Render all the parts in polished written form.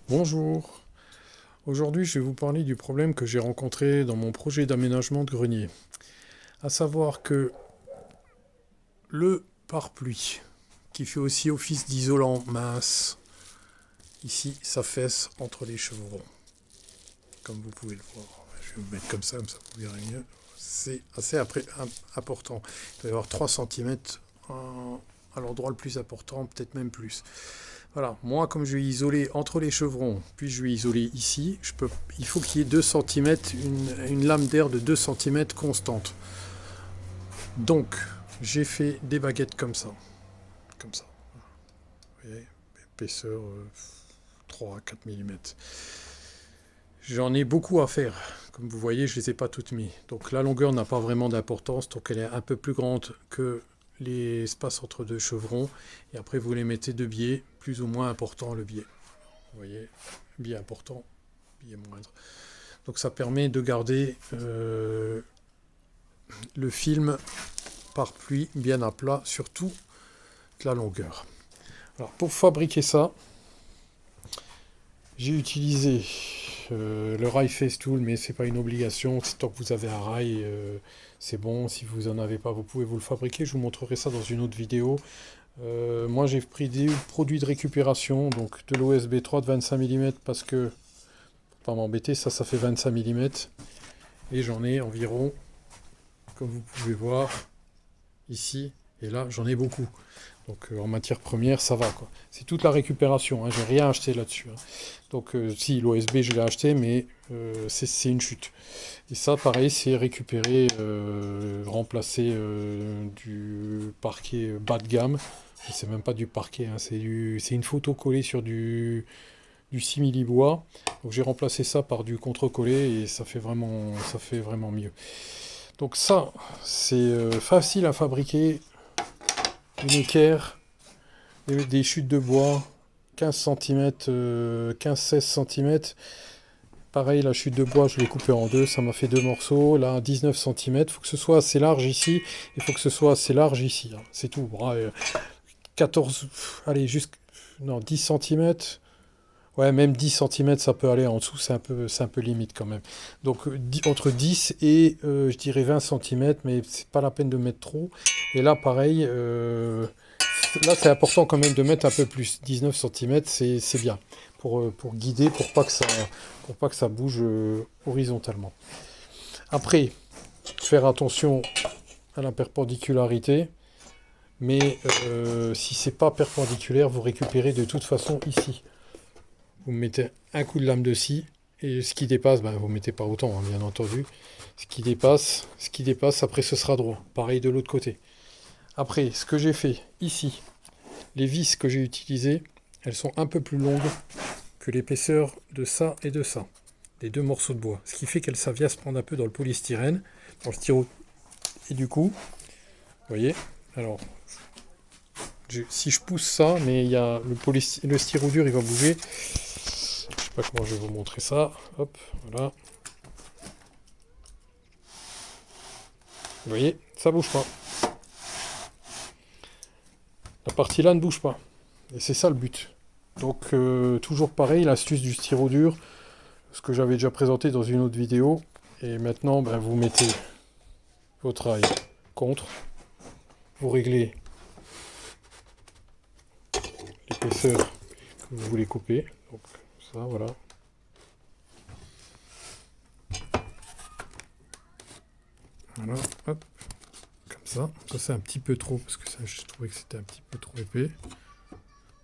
Bonjour, aujourd'hui je vais vous parler du problème que j'ai rencontré dans mon projet d'aménagement de grenier. À savoir que le pare-pluie, qui fait aussi office d'isolant mince, ici s'affaisse entre les chevrons, comme vous pouvez le voir. Je vais vous mettre comme ça vous verrez mieux. C'est assez important. Il va y avoir 3 cm à l'endroit le plus important, peut-être même plus. Voilà, moi comme je vais isoler entre les chevrons, puis je vais isoler ici, il faut qu'il y ait 2 cm, une lame d'air de 2 cm constante. Donc, j'ai fait des baguettes comme ça. Comme ça. Vous voyez, épaisseur 3 à 4 mm. J'en ai beaucoup à faire. Comme vous voyez, je ne les ai pas toutes mis. Donc la longueur n'a pas vraiment d'importance, donc elle est un peu plus grande que l'espace entre deux chevrons. Et après, vous les mettez de biais, plus ou moins important le biais. Vous voyez, biais important, biais moindre. Donc ça permet de garder le film par pluie bien à plat sur toute la longueur. Alors pour fabriquer ça, j'ai utilisé le rail Festool, mais c'est pas une obligation. Tant que vous avez un rail, c'est bon. Si vous en avez pas, vous pouvez vous le fabriquer. Je vous montrerai ça dans une autre vidéo. Moi, j'ai pris des produits de récupération, donc de l'OSB 3 de 25 mm parce que, pour pas m'embêter, ça fait 25 mm. Et j'en ai environ, comme vous pouvez voir, ici et là, j'en ai beaucoup. Donc en matière première, ça va quoi. C'est toute la récupération, hein, j'ai rien acheté là-dessus. Hein. Donc si l'OSB je l'ai acheté, mais c'est une chute. Et ça, pareil, c'est récupéré, remplacé du parquet bas de gamme. C'est même pas du parquet, hein, c'est une photo collée sur du simili bois. Donc j'ai remplacé ça par du contre-collé et ça fait vraiment mieux. Donc ça, c'est facile à fabriquer. Une équerre, des chutes de bois, 15 cm, 15-16 cm. Pareil, la chute de bois, je l'ai coupée en deux, ça m'a fait deux morceaux. Là, 19 cm, il faut que ce soit assez large ici, il faut que ce soit assez large ici. Hein. C'est tout. 14, allez, non, 10 cm. Ouais, même 10 cm, ça peut aller en dessous, c'est un peu limite quand même. Donc, entre 10 et, je dirais 20 cm, mais c'est pas la peine de mettre trop. Et là, pareil, là, c'est important quand même de mettre un peu plus. 19 cm, c'est bien. Pour guider, pour pas que ça bouge horizontalement. Après, faire attention à la perpendicularité. Mais si c'est pas perpendiculaire, vous récupérez de toute façon ici. Vous mettez un coup de lame de scie et ce qui dépasse, vous ne mettez pas autant, hein, bien entendu. Ce qui dépasse, après ce sera droit. Pareil de l'autre côté. Après, ce que j'ai fait ici, les vis que j'ai utilisées, elles sont un peu plus longues que l'épaisseur de ça et de ça. Les deux morceaux de bois. Ce qui fait qu'elles ça vient se prendre un peu dans le polystyrène, dans le styro. Et du coup, vous voyez, alors, si je pousse ça, mais il y a le styro dur, il va bouger. Je sais pas comment je vais vous montrer ça. Hop, voilà. Vous voyez, ça bouge pas. La partie là ne bouge pas. Et c'est ça le but. Donc toujours pareil, l'astuce du styro dur, ce que j'avais déjà présenté dans une autre vidéo. Et maintenant, vous mettez votre rail contre. Vous réglez l'épaisseur que vous voulez couper. Donc ça, voilà. Voilà, hop, comme ça. Ça c'est un petit peu trop, parce que ça, je trouvais que c'était un petit peu trop épais.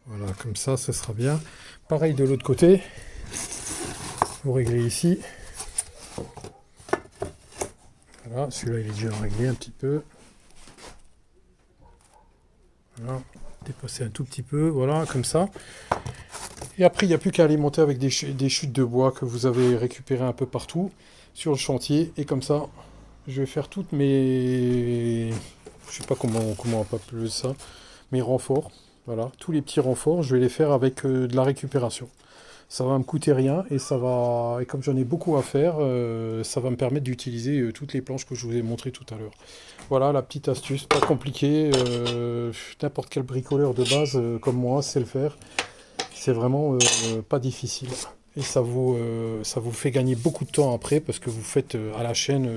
Voilà, comme ça sera bien. Pareil de l'autre côté. Vous réglez ici. Voilà, celui-là il est déjà réglé un petit peu. Voilà, dépasser un tout petit peu, voilà, comme ça. Et après, il n'y a plus qu'à alimenter avec des chutes de bois que vous avez récupérées un peu partout sur le chantier. Et comme ça, je vais faire toutes mes... Je sais pas comment on va appeler ça. Mes renforts. Voilà, tous les petits renforts, je vais les faire avec de la récupération. Ça va me coûter rien et ça va, et comme j'en ai beaucoup à faire, ça va me permettre d'utiliser toutes les planches que je vous ai montrées tout à l'heure. Voilà la petite astuce, pas compliqué, n'importe quel bricoleur de base comme moi sait le faire. C'est vraiment pas difficile. Et ça vous fait gagner beaucoup de temps après parce que vous faites à la chaîne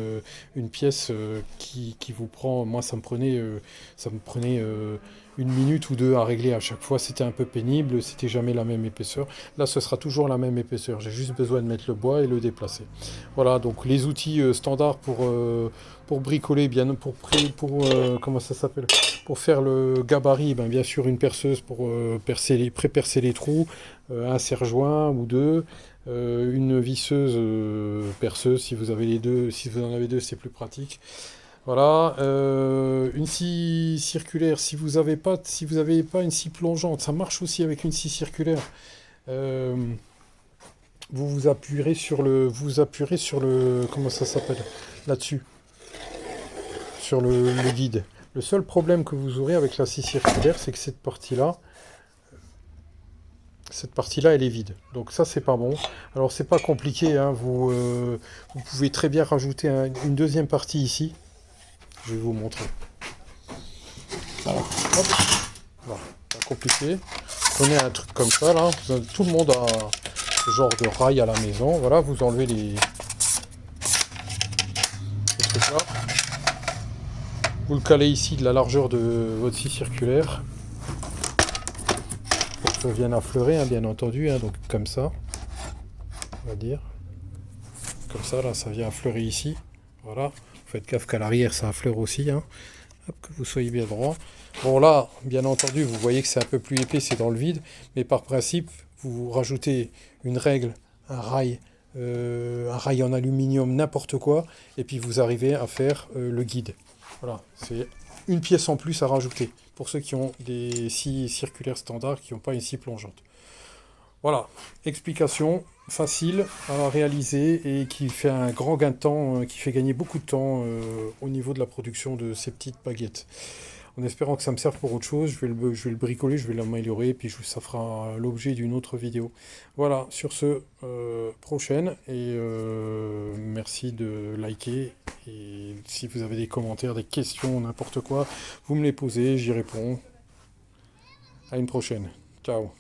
une pièce qui vous prend. Moi, ça me prenait 1 minute ou deux à régler à chaque fois. C'était un peu pénible, c'était jamais la même épaisseur. Là, ce sera toujours la même épaisseur. J'ai juste besoin de mettre le bois et le déplacer. Voilà, donc les outils standards pour bricoler, bien comment ça s'appelle? Pour faire le gabarit, ben, bien sûr une perceuse pour pré-percer les trous, un serre-joint ou deux, une visseuse perceuse si vous avez les deux, si vous en avez deux, c'est plus pratique. Voilà, une scie circulaire. Si vous avez pas une scie plongeante, ça marche aussi avec une scie circulaire. Euh, vous appuierez sur le, comment ça s'appelle? Là-dessus, sur le guide. Le seul problème que vous aurez avec la scie circulaire, c'est que cette partie-là, elle est vide. Donc ça, c'est pas bon. Alors c'est pas compliqué, hein. Vous pouvez très bien rajouter une deuxième partie ici. Je vais vous montrer. Voilà. Hop. Voilà. Pas compliqué. Prenez un truc comme ça, là. Tout le monde a ce genre de rail à la maison. Voilà, vous enlevez ces trucs-là. Vous le calez ici de la largeur de votre scie circulaire. Pour que ça vienne affleurer, hein, bien entendu. Hein, donc comme ça, on va dire. Comme ça, là, ça vient affleurer ici. Voilà. Vous faites gaffe qu'à l'arrière, ça affleure aussi. Hein. Hop, que vous soyez bien droit. Bon, là, bien entendu, vous voyez que c'est un peu plus épais, c'est dans le vide. Mais par principe, vous rajoutez une règle, un rail en aluminium, n'importe quoi. Et puis vous arrivez à faire le guide. Voilà, c'est une pièce en plus à rajouter. Pour ceux qui ont des scies circulaires standards, qui n'ont pas une scie plongeante. Voilà, explication facile à réaliser et qui fait un grand gain de temps, qui fait gagner beaucoup de temps au niveau de la production de ces petites baguettes. En espérant que ça me serve pour autre chose, je vais le bricoler, je vais l'améliorer, et puis ça fera l'objet d'une autre vidéo. Voilà, sur ce, prochaine, et merci de liker, et si vous avez des commentaires, des questions, n'importe quoi, vous me les posez, j'y réponds. À une prochaine. Ciao.